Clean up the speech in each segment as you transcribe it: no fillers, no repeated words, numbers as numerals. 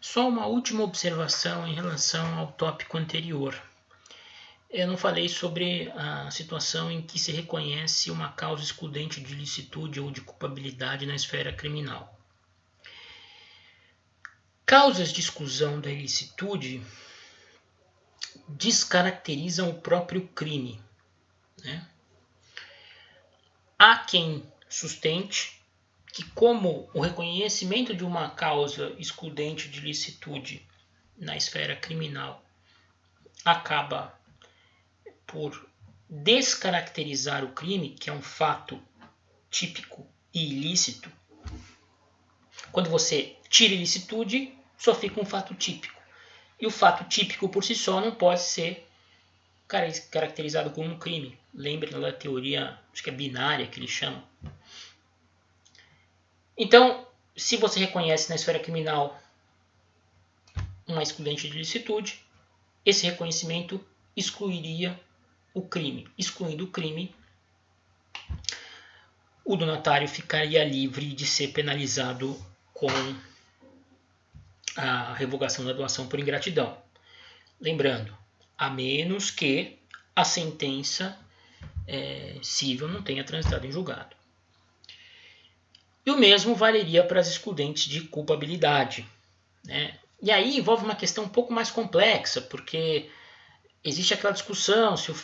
Só uma última observação em relação ao tópico anterior. Eu não falei sobre a situação em que se reconhece uma causa excludente de ilicitude ou de culpabilidade na esfera criminal. Causas de exclusão da ilicitude descaracterizam o próprio crime, né? Há quem sustente que, como o reconhecimento de uma causa excludente de ilicitude na esfera criminal acaba por descaracterizar o crime, que é um fato típico e ilícito. Quando você tira ilicitude, só fica um fato típico. E o fato típico por si só não pode ser caracterizado como um crime. Lembre da teoria, acho que é binária que eles chamam. Então, se você reconhece na esfera criminal uma excludente de ilicitude, esse reconhecimento excluiria o crime. Excluindo o crime, o donatário ficaria livre de ser penalizado com a revogação da doação por ingratidão. Lembrando, a menos que a sentença civil não tenha transitado em julgado. E o mesmo valeria para as excludentes de culpabilidade, né? E aí envolve uma questão um pouco mais complexa, porque existe aquela discussão se o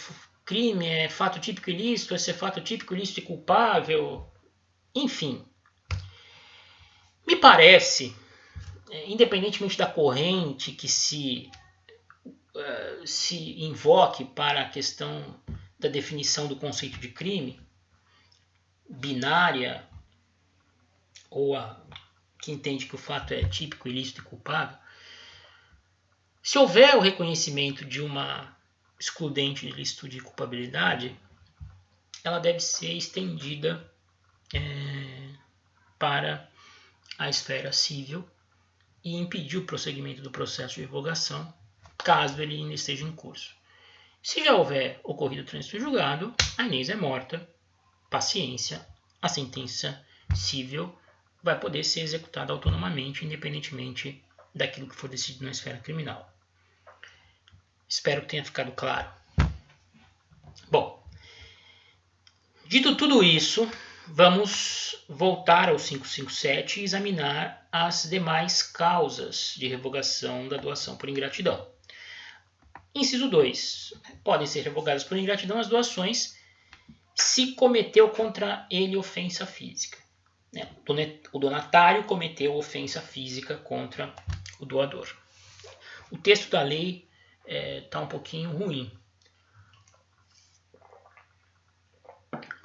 crime é fato típico ilícito, se é fato típico ilícito e culpável, enfim. Me parece, independentemente da corrente que se invoque para a questão da definição do conceito de crime, binária, ou a que entende que o fato é típico, ilícito e culpável, se houver o reconhecimento de uma excludente de ilicitude e culpabilidade, ela deve ser estendida para a esfera civil e impedir o prosseguimento do processo de revogação, caso ele ainda esteja em curso. Se já houver ocorrido o trânsito em julgado, a Inês é morta, paciência, a sentença civil vai poder ser executada autonomamente, independentemente daquilo que for decidido na esfera criminal. Espero que tenha ficado claro. Bom, dito tudo isso, vamos voltar ao 557 e examinar as demais causas de revogação da doação por ingratidão. Inciso 2. Podem ser revogadas por ingratidão as doações se cometeu contra ele ofensa física. O donatário cometeu ofensa física contra o doador. O texto da lei está um pouquinho ruim.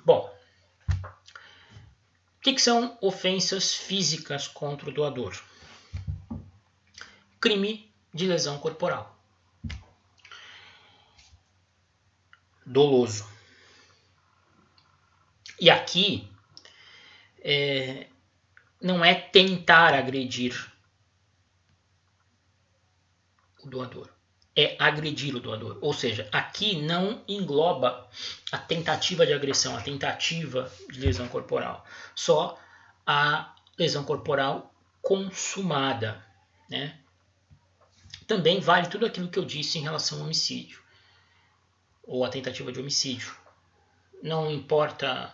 Bom, o que são ofensas físicas contra o doador? Crime de lesão corporal. Doloso. E aqui não é tentar agredir o doador, é agredir o doador. Ou seja, aqui não engloba a tentativa de agressão, a tentativa de lesão corporal, só a lesão corporal consumada, né? Também vale tudo aquilo que eu disse em relação ao homicídio ou a tentativa de homicídio. Não importa,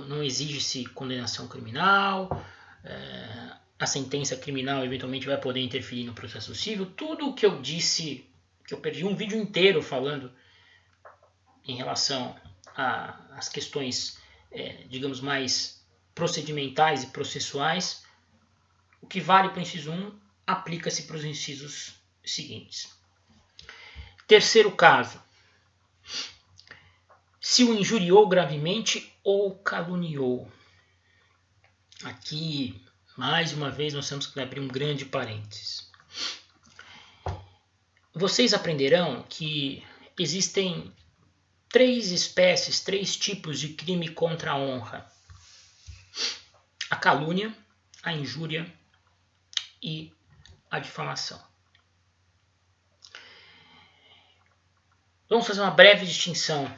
não exige-se condenação criminal, a sentença criminal eventualmente vai poder interferir no processo civil. Tudo o que eu disse, que eu perdi um vídeo inteiro falando em relação às questões, digamos, mais procedimentais e processuais, o que vale para o inciso 1 aplica-se para os incisos seguintes. Terceiro caso. Se o injuriou gravemente ou caluniou. Aqui, mais uma vez, nós temos que abrir um grande parênteses. Vocês aprenderão que existem três tipos de crime contra a honra: a calúnia, a injúria e a difamação. Vamos fazer uma breve distinção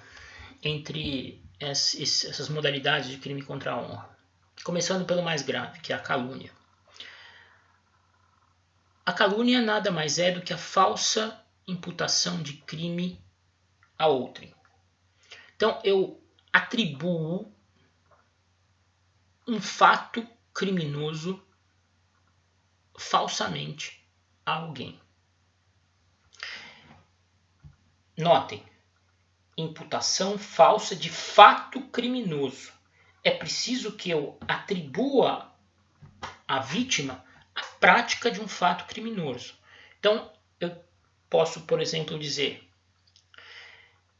entre essas modalidades de crime contra a honra. Começando pelo mais grave, que é a calúnia. A calúnia nada mais é do que a falsa imputação de crime a outrem. Então, eu atribuo um fato criminoso falsamente a alguém. Notem, imputação falsa de fato criminoso. É preciso que eu atribua à vítima a prática de um fato criminoso. Então, eu posso, por exemplo, dizer: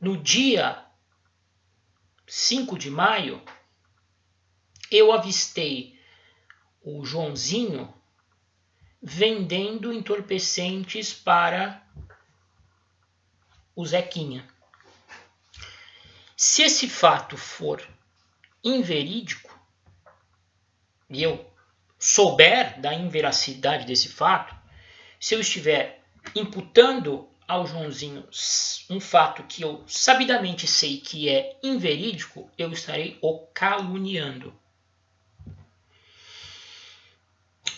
no dia 5 de maio, eu avistei o Joãozinho vendendo entorpecentes para o Zequinha. Se esse fato for inverídico e eu souber da inveracidade desse fato, se eu estiver imputando ao Joãozinho um fato que eu sabidamente sei que é inverídico, eu estarei o caluniando.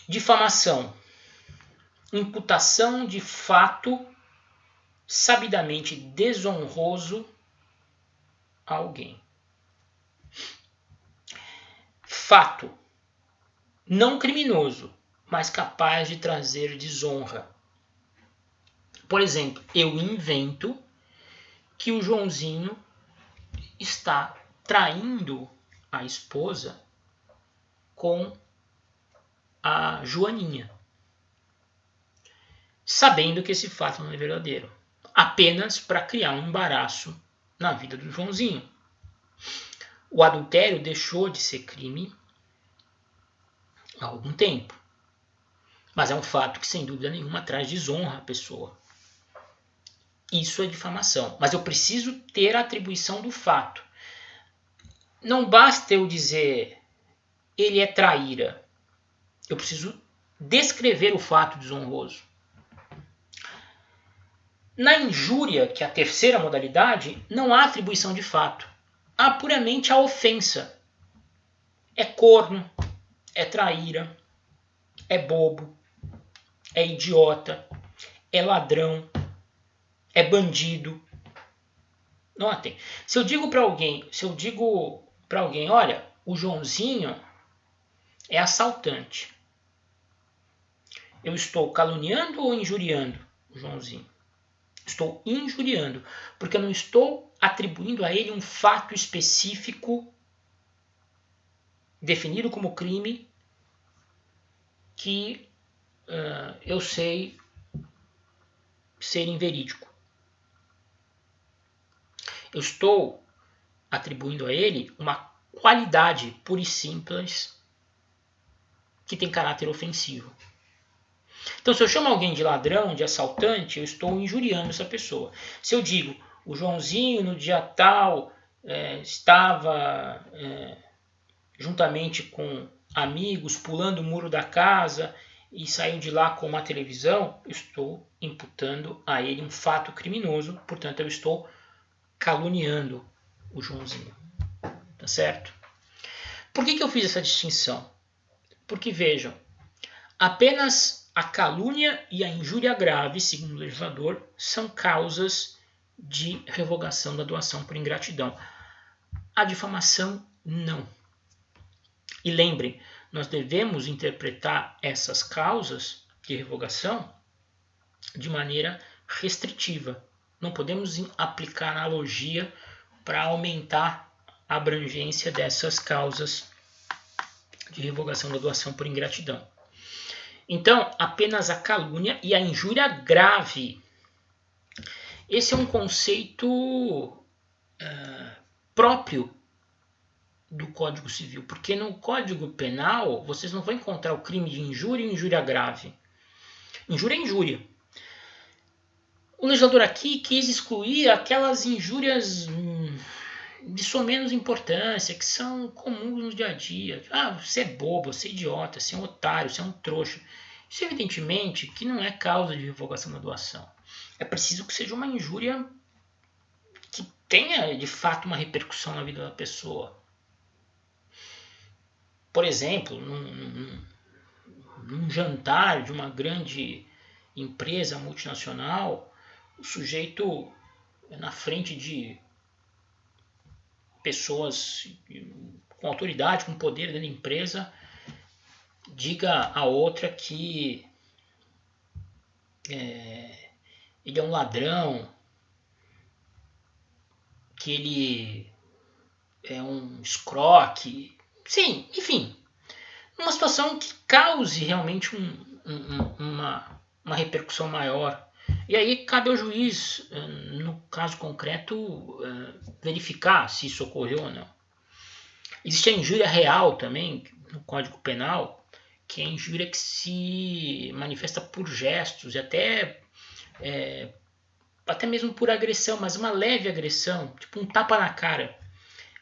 Difamação. Imputação de fato sabidamente desonroso a alguém. Fato não criminoso, mas capaz de trazer desonra. Por exemplo, eu invento que o Joãozinho está traindo a esposa com a Joaninha, sabendo que esse fato não é verdadeiro, apenas para criar um embaraço na vida do Joãozinho. O adultério deixou de ser crime há algum tempo, mas é um fato que sem dúvida nenhuma traz desonra à pessoa. Isso é difamação, mas eu preciso ter a atribuição do fato. Não basta eu dizer ele é traíra. Eu preciso descrever o fato desonroso. Na injúria, que é a terceira modalidade, não há atribuição de fato. Há puramente a ofensa. É corno, é traíra, é bobo, é idiota, é ladrão, é bandido. Notem, se eu digo para alguém, olha, o Joãozinho é assaltante. Eu estou caluniando ou injuriando o Joãozinho? Estou injuriando, porque eu não estou atribuindo a ele um fato específico definido como crime que eu sei ser inverídico. Eu estou atribuindo a ele uma qualidade pura e simples que tem caráter ofensivo. Então, se eu chamo alguém de ladrão, de assaltante, eu estou injuriando essa pessoa. Se eu digo, o Joãozinho no dia tal estava juntamente com amigos pulando o muro da casa e saiu de lá com uma televisão, eu estou imputando a ele um fato criminoso, portanto eu estou caluniando o Joãozinho. Tá certo? Por que eu fiz essa distinção? Porque, vejam, apenas a calúnia e a injúria grave, segundo o legislador, são causas de revogação da doação por ingratidão. A difamação, não. E lembrem, nós devemos interpretar essas causas de revogação de maneira restritiva. Não podemos aplicar analogia para aumentar a abrangência dessas causas de revogação da doação por ingratidão. Então, apenas a calúnia e a injúria grave. Esse é um conceito próprio do Código Civil, porque no Código Penal vocês não vão encontrar o crime de injúria e injúria grave. Injúria é injúria. O legislador aqui quis excluir aquelas injúrias de sua menos importância, que são comuns no dia a dia. Você é bobo, você é idiota, você é um otário, você é um trouxa. Isso evidentemente que não é causa de revogação da doação. É preciso que seja uma injúria que tenha de fato uma repercussão na vida da pessoa. Por exemplo, num jantar de uma grande empresa multinacional, o sujeito na frente de pessoas com autoridade, com poder dentro da empresa, diga a outra que ele é um ladrão, que ele é um escroque, sim, enfim, uma situação que cause realmente uma repercussão maior. E aí cabe ao juiz, no caso concreto, verificar se isso ocorreu ou não. Existe a injúria real também, no Código Penal, que é a injúria que se manifesta por gestos e até mesmo por agressão, mas uma leve agressão, tipo um tapa na cara.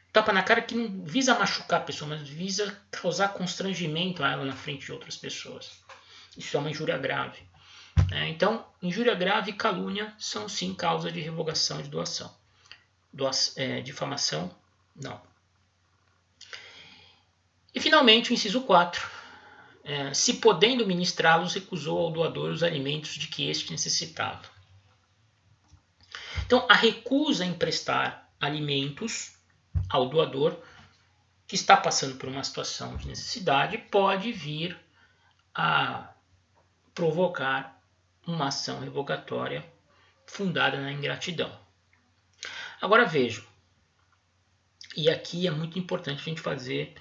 Um tapa na cara que não visa machucar a pessoa, mas visa causar constrangimento a ela na frente de outras pessoas. Isso é uma injúria grave. Então, injúria grave e calúnia são sim causa de revogação de doação. Difamação, não. E finalmente o inciso 4. Se podendo ministrá-los, recusou ao doador os alimentos de que este necessitava. Então, a recusa em prestar alimentos ao doador que está passando por uma situação de necessidade pode vir a provocar uma ação revogatória fundada na ingratidão. Agora vejam, e aqui é muito importante a gente fazer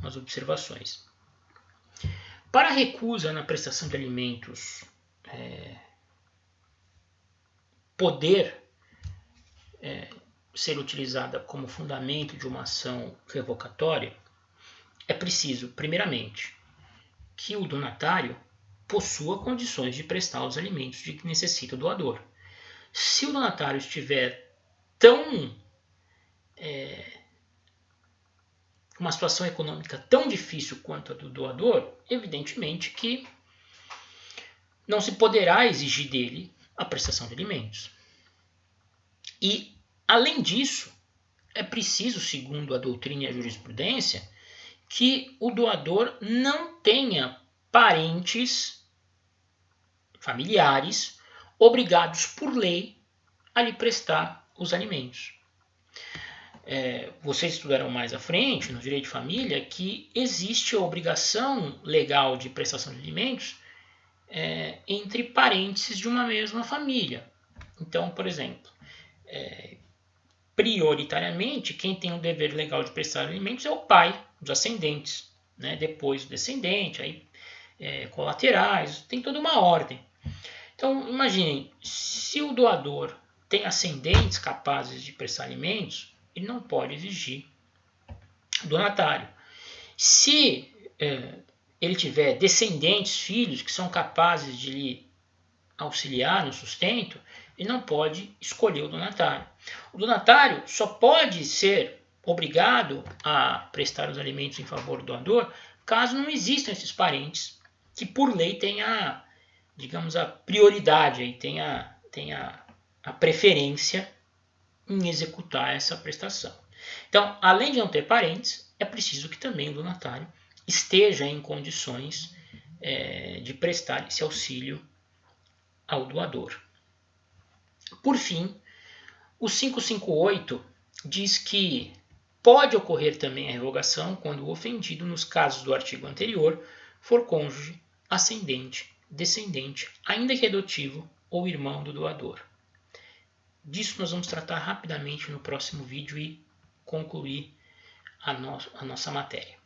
umas observações. Para a recusa na prestação de alimentos poder ser utilizada como fundamento de uma ação revocatória, é preciso, primeiramente, que o donatário possua condições de prestar os alimentos de que necessita o doador. Se o donatário estiver uma situação econômica tão difícil quanto a do doador, evidentemente que não se poderá exigir dele a prestação de alimentos. E, além disso, é preciso, segundo a doutrina e a jurisprudência, que o doador não tenha parentes, familiares, obrigados por lei a lhe prestar os alimentos. Vocês estudarão mais à frente, no direito de família, que existe a obrigação legal de prestação de alimentos entre parentes de uma mesma família. Então, por exemplo, prioritariamente, quem tem o dever legal de prestar alimentos é o pai, os ascendentes, né? Depois o descendente, aí colaterais, tem toda uma ordem. Então, imaginem, se o doador tem ascendentes capazes de prestar alimentos, ele não pode exigir donatário. Se ele tiver descendentes, filhos, que são capazes de lhe auxiliar no sustento, ele não pode escolher o donatário. O donatário só pode ser obrigado a prestar os alimentos em favor do doador caso não existam esses parentes que por lei tenha, digamos, a prioridade, tenha a preferência em executar essa prestação. Então, além de não ter parentes, é preciso que também o donatário esteja em condições de prestar esse auxílio ao doador. Por fim, o 558 diz que pode ocorrer também a revogação quando o ofendido, nos casos do artigo anterior, for cônjuge, ascendente, descendente, ainda que adotivo ou irmão do doador. Disso nós vamos tratar rapidamente no próximo vídeo e concluir a nossa matéria.